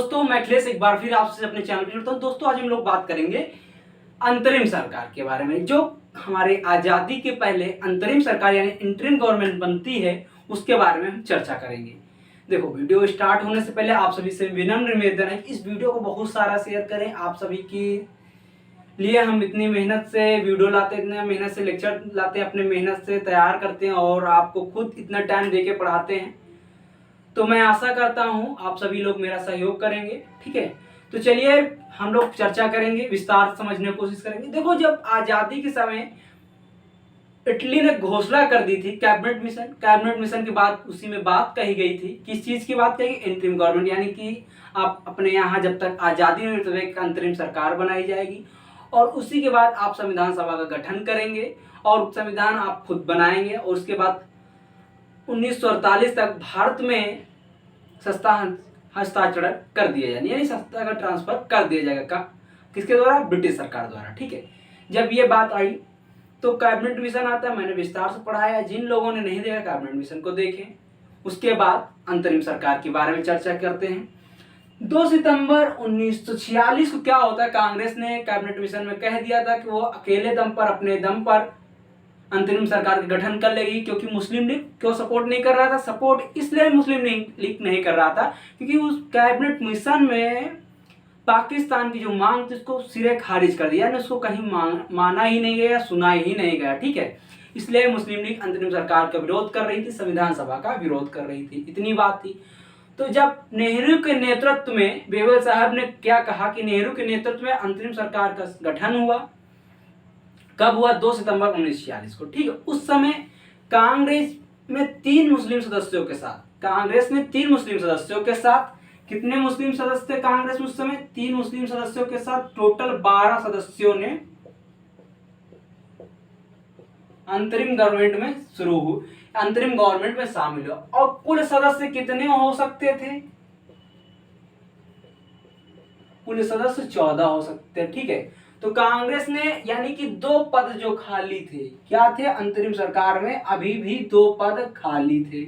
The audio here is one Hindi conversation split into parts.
दोस्तों मैं अखिलेश एक बार फिर आपसे अपने चैनल पर जुड़ता हूँ। दोस्तों आज हम लोग बात करेंगे अंतरिम सरकार के बारे में। जो हमारे आज़ादी के पहले अंतरिम सरकार यानी इंटरिम गवर्नमेंट बनती है उसके बारे में हम चर्चा करेंगे। देखो वीडियो स्टार्ट होने से पहले आप सभी से विनम्र निवेदन है इस वीडियो को बहुत सारा शेयर करें। आप सभी की लिए हम इतनी मेहनत से वीडियो लाते हैं, इतने मेहनत से लेक्चर लाते हैं, अपने मेहनत से तैयार करते हैं और आपको खुद इतना टाइम देके पढ़ाते हैं। तो मैं आशा करता हूं आप सभी लोग मेरा सहयोग करेंगे। ठीक है, तो चलिए हम लोग चर्चा करेंगे, विस्तार समझने की कोशिश करेंगे। देखो जब आज़ादी के समय इटली ने घोषणा कर दी थी कैबिनेट मिशन के बाद उसी में बात कही गई थी। किस चीज़ की बात कही? इंटरिम गवर्नमेंट, यानी कि आप अपने यहाँ जब तक आज़ादी नहीं तब एक अंतरिम सरकार बनाई जाएगी और उसी के बाद आप संविधान सभा का गठन करेंगे और संविधान आप खुद बनाएंगे और उसके बाद 1948 तक भारत में सत्ता हस्ताक्षर कर दिया जाए, यानी सत्ता का ट्रांसफर कर दिया जाएगा। किसके द्वारा? ब्रिटिश सरकार द्वारा। ठीक है, जब ये बात आई तो कैबिनेट मिशन आता है, मैंने विस्तार से पढ़ाया। जिन लोगों ने नहीं देखा कैबिनेट मिशन को देखें। उसके बाद अंतरिम सरकार के बारे में चर्चा करते हैं। 2 सितंबर 1946 को क्या होता है, कांग्रेस ने कैबिनेट मिशन में कह दिया था कि वो अकेले दम पर अपने दम पर अंतरिम सरकार का गठन कर लेगी, क्योंकि मुस्लिम लीग क्यों सपोर्ट नहीं कर रहा था? सपोर्ट इसलिए मुस्लिम लीग नहीं कर रहा था क्योंकि उस कैबिनेट मिशन में पाकिस्तान की जो मांग थी उसको सिरे खारिज कर दिया, उसको कहीं माना ही नहीं गया, सुना ही नहीं गया। ठीक है, इसलिए मुस्लिम लीग अंतरिम सरकार का विरोध कर रही थी, संविधान सभा का विरोध कर रही थी। इतनी बात थी। तो जब नेहरू के नेतृत्व में बेबल साहब ने क्या कहा कि नेहरू के नेतृत्व में अंतरिम सरकार का गठन हुआ। कब हुआ? 2 सितंबर 1946 को। ठीक है, उस समय कांग्रेस में 3 मुस्लिम सदस्यों के साथ, कांग्रेस में 3 मुस्लिम सदस्यों के साथ, कितने मुस्लिम सदस्य थे कांग्रेस में उस समय? 3 मुस्लिम सदस्यों के साथ टोटल 12 सदस्यों ने अंतरिम गवर्नमेंट में अंतरिम गवर्नमेंट में शामिल हुआ। और कुल सदस्य कितने हो सकते थे? कुल सदस्य 14 हो सकते थे। ठीक है, तो कांग्रेस ने यानी कि 2 पद जो खाली थे, क्या थे? अंतरिम सरकार में अभी भी 2 पद खाली थे।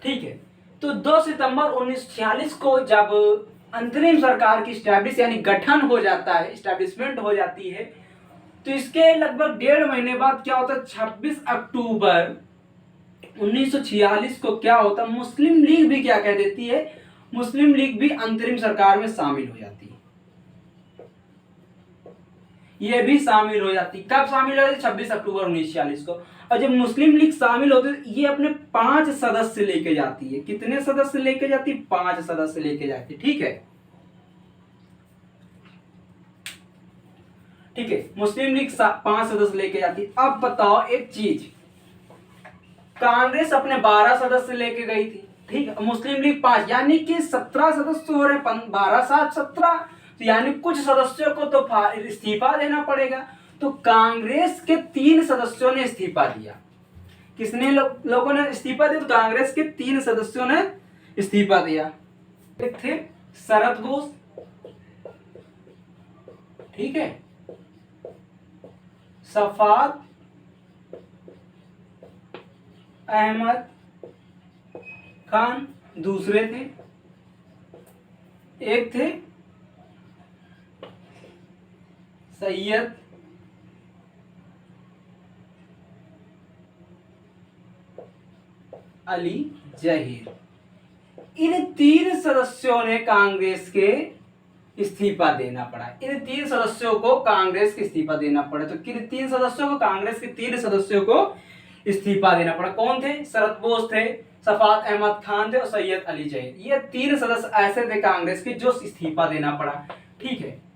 ठीक है, तो 2 सितंबर 1946 को जब अंतरिम सरकार की स्टैब्लिश यानी गठन हो जाता है, स्टैब्लिशमेंट हो जाती है, तो इसके लगभग 1.5 महीने बाद क्या होता है? 26 अक्टूबर 1946 को क्या होता? मुस्लिम लीग भी क्या कह देती है? मुस्लिम लीग भी अंतरिम सरकार में शामिल हो जाती है। ये भी शामिल हो जाती। कब शामिल हो जाती? 26 अक्टूबर 1946 को। और जब मुस्लिम लीग शामिल होती है ये अपने 5 सदस्य लेके जाती है। कितने सदस्य लेके जाती? 5 सदस्य लेके जाती है। ठीक है, मुस्लिम लीग 5 सदस्य लेके जाती है। अब बताओ एक चीज, कांग्रेस अपने 12 सदस्य लेके गई थी। ठीक है, मुस्लिम लीग 5, यानी कि 17 सदस्य हो रहे, 12 7 17, तो यानी कुछ सदस्यों को तो इस्तीफा देना पड़ेगा। तो कांग्रेस के 3 सदस्यों ने इस्तीफा दिया। किसने लोगों ने इस्तीफा दिया? तो कांग्रेस के 3 सदस्यों ने इस्तीफा दिया। एक थे शरद घोष, ठीक है, सफात अहमद खान दूसरे थे, एक थे सैयद अली जहीर। इन 3 सदस्यों ने कांग्रेस के इस्तीफा देना पड़ा। इन 3 सदस्यों को कांग्रेस के इस्तीफा देना पड़ा। तो किन 3 सदस्यों को? कांग्रेस के 3 सदस्यों को इस्तीफा देना पड़ा। कौन थे? शरद बोस थे, सफात अहमद खान थे और सैयद अली जहीर। ये 3 सदस्य ऐसे थे कांग्रेस के जो इस्तीफा देना पड़ा। ठीक है,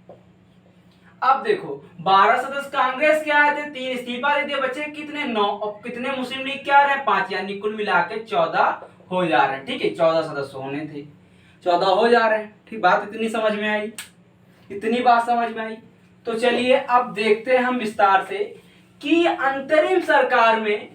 अब देखो 12 सदस्य कांग्रेस के आए थे, 3 इस्तीफा दे दिए, बचे कितने? 9। और कितने मुस्लिम लीग के आ रहे हैं? 5, यानी कुल मिला के 14 हो जा रहे हैं। ठीक है, 14 सदस्य होने थे, 14 हो जा रहे हैं। ठीक, बात इतनी समझ में आई? इतनी बात समझ में आई? तो चलिए अब देखते हैं हम विस्तार से कि अंतरिम सरकार में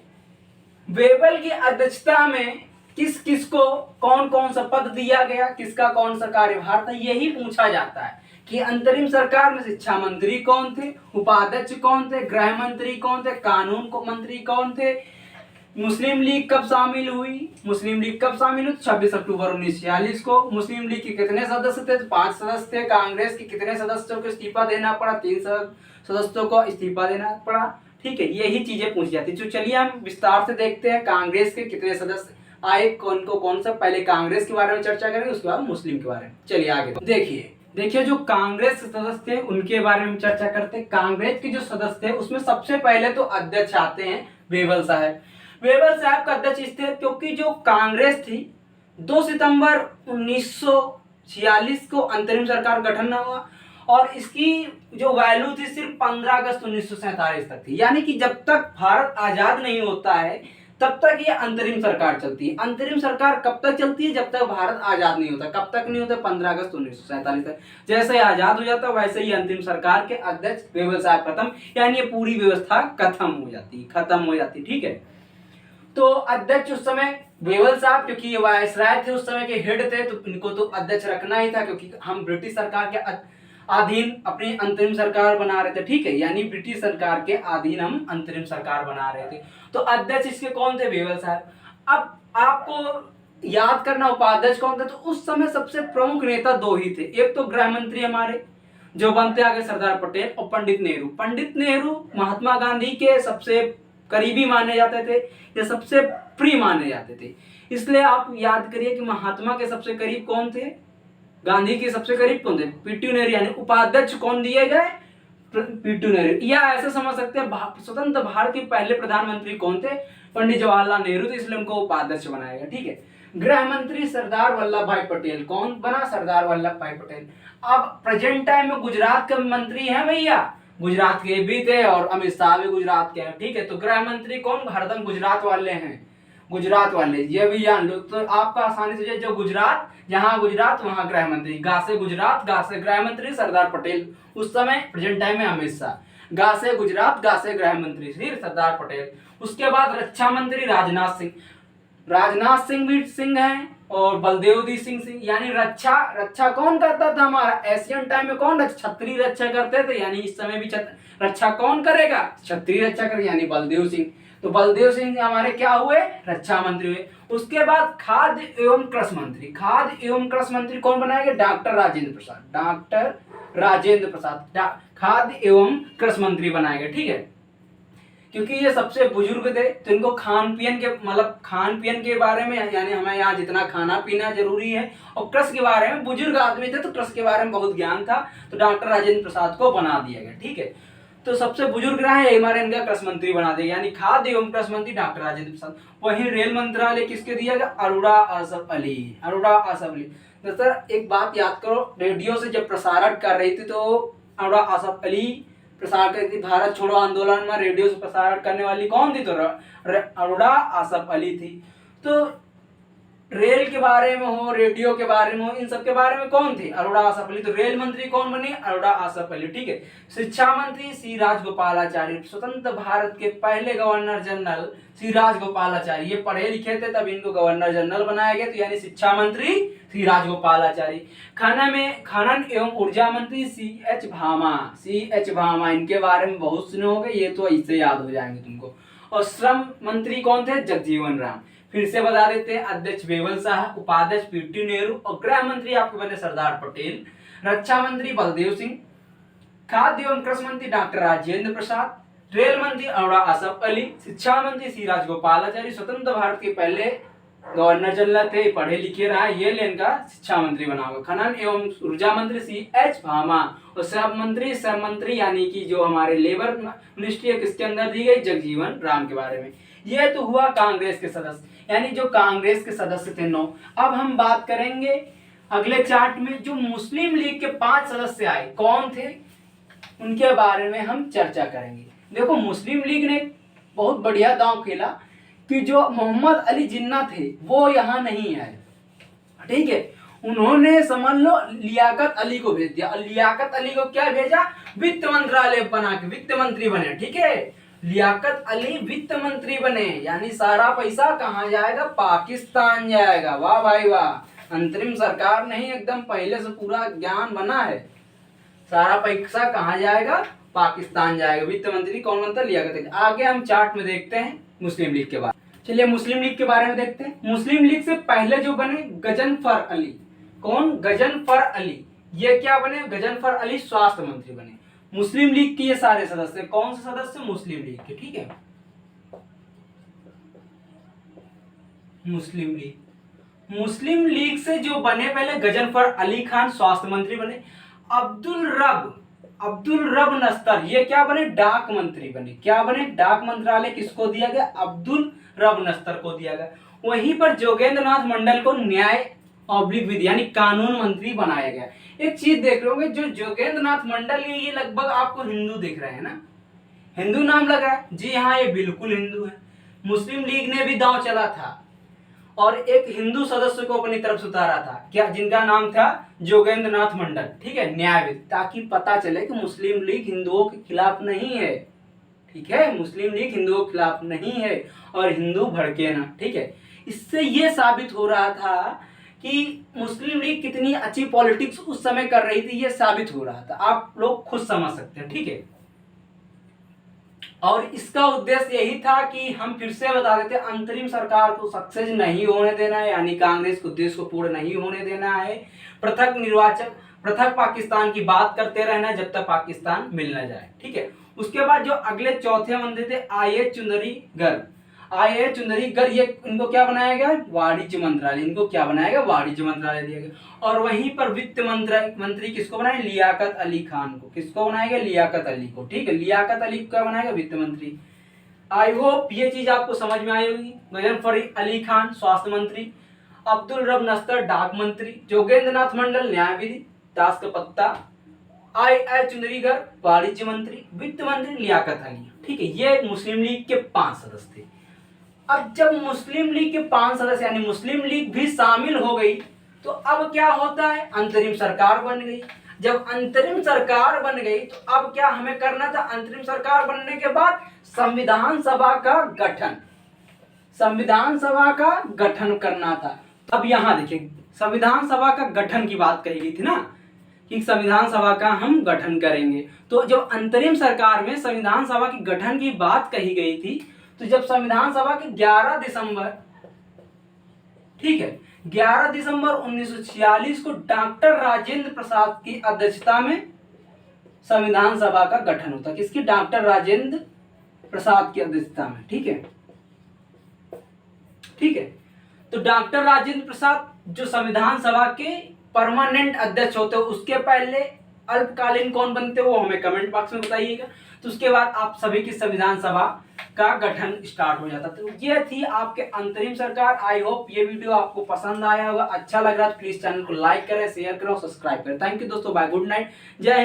बेबल की अध्यक्षता में किस किस को कौन कौन सा पद दिया गया, किसका कौन सा कार्यभार था, यही पूछा जाता है कि अंतरिम सरकार में शिक्षा मंत्री कौन थे, उपाध्यक्ष कौन थे, गृह मंत्री कौन थे, कानून मंत्री कौन थे, मुस्लिम लीग कब शामिल हुई? मुस्लिम लीग कब शामिल हुई? 26 अक्टूबर 1946 को। मुस्लिम लीग के कितने सदस्य थे? तो 5 सदस्य थे। कांग्रेस के कितने सदस्यों को इस्तीफा देना पड़ा? 3 सदस्यों को इस्तीफा देना पड़ा। ठीक है, यही चीजें पूछी जाती है। तो चलिए हम विस्तार से देखते हैं कांग्रेस के कितने सदस्य आए, कौन सा। पहले कांग्रेस के बारे में चर्चा करेंगे, उसके बाद मुस्लिम के बारे में। चलिए आगे देखिए जो कांग्रेस के सदस्य थे उनके बारे में चर्चा करते हैं। कांग्रेस के जो सदस्य थे उसमें सबसे पहले तो अध्यक्ष आते हैं वेवल साहब। वेवल साहब का अध्यक्ष इसलिए क्योंकि जो कांग्रेस थी 2 सितंबर 1946 को अंतरिम सरकार गठन हुआ और इसकी जो वैल्यू थी सिर्फ 15 अगस्त 1947 तक थी। यानी कि जब तक भारत आजाद नहीं होता है तब तक ये अंतरिम सरकार चलती है। अंतरिम सरकार कब तक चलती है? जब तक भारत आजाद नहीं होता। कब तक नहीं होता? 15 अगस्त 1947 तक। जैसे ही आजाद हो जाता वैसे ही अंतिम सरकार के अध्यक्ष वेवल साहब खत्म, यानी ये पूरी व्यवस्था खत्म हो जाती। ठीक है, तो अध्यक्ष उस समय वेवल साहब, क्योंकि ये वायसराय थे उस समय के हेड थे, तो इनको तो अध्यक्ष रखना ही था, क्योंकि हम ब्रिटिश सरकार के अधीन अपनी अंतरिम सरकार बना रहे थे। ठीक है, यानी ब्रिटिश सरकार के अधीन हम अंतरिम सरकार बना रहे थे। तो अध्यक्ष इसके कौन थे? वेवल साहब। अब आपको याद करना उपाध्यक्ष कौन थे। तो उस समय सबसे प्रमुख नेता 2 ही थे। एक तो गृह मंत्री हमारे जो बनते आगे सरदार पटेल, और पंडित नेहरू। पंडित नेहरू महात्मा गांधी के सबसे करीबी माने जाते थे, या सबसे प्रिय माने जाते थे। इसलिए आप याद करिए कि महात्मा के सबसे करीब कौन थे, गांधी के सबसे करीब कौन थे? पीटी नेहरू। यानी उपाध्यक्ष कौन दिए गए? पीटी नेहरू। या ऐसे समझ सकते हैं स्वतंत्र भारत के पहले प्रधानमंत्री कौन थे? पंडित जवाहरलाल नेहरू। तो इसलिए उनको उपाध्यक्ष बनाया गया। ठीक है, गृह मंत्री सरदार वल्लभ भाई पटेल। कौन बना? सरदार वल्लभ भाई पटेल। अब प्रेजेंट टाइम में गुजरात के मंत्री हैं भैया, गुजरात के भी थे, और अमित शाह भी गुजरात के हैं। ठीक है, तो गृह मंत्री कौन? हरदम गुजरात वाले हैं, गुजरात वाले, ये भी जान लो। तो आपका आसानी से जो गुजरात, जहां गुजरात वहां गृह मंत्री। गा से गुजरात, गा से गृह मंत्री सरदार पटेल। उस समय प्रेजेंट टाइम में अमित शाह। गा से गुजरात, गा से गृह मंत्री श्री सरदार पटेल। उसके बाद रक्षा मंत्री राजनाथ सिंह भी सिंह हैं, और बलदेव सिंह। यानी रक्षा कौन करता था? हमारा एशियन टाइम में कौन क्षत्रिय रक्षा करते थे, यानी इस समय भी रक्षा कौन करेगा? क्षत्रिय रक्षा करेगा, यानी बलदेव सिंह। तो बलदेव सिंह हमारे क्या हुए? रक्षा मंत्री हुए। उसके बाद खाद्य एवं कृषि मंत्री कौन बनाएंगे? डॉक्टर राजेंद्र प्रसाद खाद्य एवं कृषि मंत्री बनाएंगे। ठीक है, क्योंकि ये सबसे बुजुर्ग थे, तो इनको खान पियन के बारे में, यानी हमें यहाँ जितना खाना पीना जरूरी है, और कृषि के बारे में बुजुर्ग आदमी थे तो कृषि के बारे में बहुत ज्ञान था, तो डॉक्टर राजेंद्र प्रसाद को बना दिया गया। ठीक है, तो सबसे बुजुर्ग रहे हमारे, इनका कृषि मंत्री बना दिया, यानी खाद्य एवं कृषि मंत्री डॉक्टर राजेंद्र प्रसाद। वहीं रेल मंत्रालय किसके दिया गया? अरोड़ा आसफ अली। तो सर एक बात याद करो, रेडियो से जब प्रसारण कर रही थी तो अरोड़ा आसफ अली प्रसार करती थी। भारत छोड़ो आंदोलन में रेडियो से प्रसारण करने वाली कौन थी? तो अरोड़ा आसफ अली थी। तो रेल के बारे में हो, रेडियो के बारे में हो, इन सब के बारे में कौन थे? अरोड़ा आसफ अली। तो रेल मंत्री कौन बनी? अरोड़ा आसफ अली। ठीक है, शिक्षा मंत्री सी राजगोपालाचारी। स्वतंत्र भारत के पहले गवर्नर जनरल सी राजगोपालाचारी, ये पढ़े लिखे थे तब इनको गवर्नर जनरल बनाया गया, तो यानी शिक्षा मंत्री सी राजगोपालाचारी। खनन एवं ऊर्जा मंत्री सी एच भामा। इनके बारे में बहुत सुने होंगे, ये तो इससे याद हो जाएंगे तुमको। और श्रम मंत्री कौन थे? जगजीवन राम। फिर से बता देते हैं, अध्यक्ष वेवल साहब, उपाध्यक्ष पीटी नेहरू, और गृह मंत्री आपके बने सरदार पटेल, रक्षा मंत्री बलदेव सिंह, खाद्य एवं कृषि मंत्री डॉक्टर राजेंद्र प्रसाद, रेल मंत्री अरोड़ा आसफ अली, शिक्षा मंत्री सी राजगोपालाचारी, स्वतंत्र भारत के पहले गवर्नर जनरल थे, पढ़े लिखे रहा, ये इनका शिक्षा मंत्री बना होगा। खनन एवं ऊर्जा मंत्री सी एच भामा, और श्रम मंत्री यानी कि जो हमारे लेबर मिनिस्ट्री है किसके अंदर दी गई? जगजीवन राम के बारे में। यह तो हुआ कांग्रेस के सदस्य, यानी जो कांग्रेस के सदस्य थे 9। अब हम बात करेंगे अगले चार्ट में जो मुस्लिम लीग के 5 सदस्य आए कौन थे, उनके बारे में हम चर्चा करेंगे। देखो मुस्लिम लीग ने बहुत बढ़िया दांव खेला कि जो मोहम्मद अली जिन्ना थे वो यहाँ नहीं आए। ठीक है, उन्होंने समझ लो लियाकत अली को भेज दिया, और लियाकत अली को क्या भेजा? वित्त मंत्रालय बना के वित्त मंत्री बने। ठीक है, लियाकत अली वित्त मंत्री बने, यानी सारा पैसा कहाँ जाएगा? पाकिस्तान जाएगा। वाह भाई वाह, अंतरिम सरकार नहीं, एकदम पहले से पूरा ज्ञान बना है। सारा पैसा कहाँ जाएगा? पाकिस्तान जाएगा। वित्त मंत्री कौन बनता? लियाकत अली। आगे हम चार्ट में देखते हैं मुस्लिम लीग के बाद। चलिए मुस्लिम लीग के बारे में देखते हैं। मुस्लिम लीग से पहले जो बने गजनफर अली, कौन? गजनफर अली। ये क्या बने? गजनफर अली स्वास्थ्य मंत्री बने। मुस्लिम लीग के ये सारे सदस्य, कौन से सदस्य? मुस्लिम लीग के, ठीक है। मुस्लिम लीग, मुस्लिम लीग से जो बने पहले गजनफर अली खान स्वास्थ्य मंत्री बने। अब्दुल रब नस्तर ये क्या बने? डाक मंत्री बने। क्या बने? डाक मंत्रालय किसको दिया गया? अब्दुल रब नस्तर को दिया गया। वहीं पर जोगेंद्र नाथ मंडल को न्याय ऑब्लिक विधि यानी कानून मंत्री बनाया गया। एक चीज देख रहे होंगे, जो जोगेंद्र नाथ मंडल ये लगभग आपको हिंदू दिख रहे हैं ना, हिंदू नाम लग रहा है। जी हाँ, ये बिल्कुल हिंदू है। मुस्लिम लीग ने भी दांव चला था और एक हिंदू सदस्य को अपनी तरफ से उतारा था, क्या? जिनका नाम था जोगेंद्र नाथ मंडल, ठीक है, न्यायविद, ताकि पता चले कि मुस्लिम लीग हिंदुओं के खिलाफ नहीं है, ठीक है, मुस्लिम लीग हिंदुओं के खिलाफ नहीं है और हिंदू भड़के ना, ठीक है। इससे ये साबित हो रहा था कि मुस्लिम लीग कितनी अच्छी पॉलिटिक्स उस समय कर रही थी, ये साबित हो रहा था। आप लोग खुद समझ सकते हैं, ठीक है। और इसका उद्देश्य यही था कि हम फिर से बता देते, अंतरिम सरकार को सक्सेस नहीं होने देना है, यानी कांग्रेस के उद्देश्य को पूर्ण नहीं होने देना है। पृथक पाकिस्तान की बात करते रहना जब तक पाकिस्तान मिल न जाए, ठीक है। उसके बाद जो अगले चौथे मंत्री थे आई ए चुंदरीगर, ये इनको क्या बनाया गया? वाणिज्य मंत्रालय। इनको क्या बनाया गया? वाणिज्य मंत्रालय दिया गया। और वहीं पर वित्त मंत्री किसको बनाया? लियाकत अली खान को। किसको बनाया गया? लियाकत अली को, ठीक है। लियाकत अली को क्या बनाया गया? वित्त मंत्री। आई होप ये चीज आपको समझ में आई होगी। गजनफर अली खान स्वास्थ्य मंत्री, अब्दुल रब नस्तर डाक मंत्री, जोगेंद्र नाथ मंडल न्याय विधि दास का पत्ता, आई चुंदरीगर वाणिज्य मंत्री, वित्त मंत्री लियाकत अली, ठीक है। ये मुस्लिम लीग के 5 सदस्य थे। अब जब मुस्लिम लीग के 5 सदस्य यानी मुस्लिम लीग भी शामिल हो गई, तो अब क्या होता है? अंतरिम सरकार बन गई। जब अंतरिम सरकार बन गई तो अब क्या हमें करना था? अंतरिम सरकार बनने के बाद संविधान सभा का गठन, संविधान सभा का गठन करना था। अब यहां देखिए, संविधान सभा का गठन की बात कही गई थी ना, कि संविधान सभा का हम गठन करेंगे। तो जब अंतरिम सरकार में संविधान सभा के गठन की बात कही गई थी, तो जब संविधान सभा के 11 दिसंबर, ठीक है, 11 दिसंबर 1946 को डॉक्टर राजेंद्र प्रसाद की अध्यक्षता में संविधान सभा का गठन होता है। किसकी? डॉक्टर राजेंद्र प्रसाद की अध्यक्षता में, ठीक है, ठीक है। तो डॉक्टर राजेंद्र प्रसाद जो संविधान सभा के परमानेंट अध्यक्ष होते हैं, उसके पहले अल्पकालीन कौन बनते हो वो हमें कमेंट बॉक्स में बताइएगा। तो उसके बाद आप सभी की संविधान सभा का गठन स्टार्ट हो जाता। तो ये थी आपके अंतरिम सरकार। आई होप ये वीडियो आपको पसंद आया होगा, अच्छा लग रहा है तो प्लीज चैनल को लाइक करें, शेयर करें और सब्सक्राइब करें। थैंक यू दोस्तों, बाय, गुड नाइट, जय हिंद।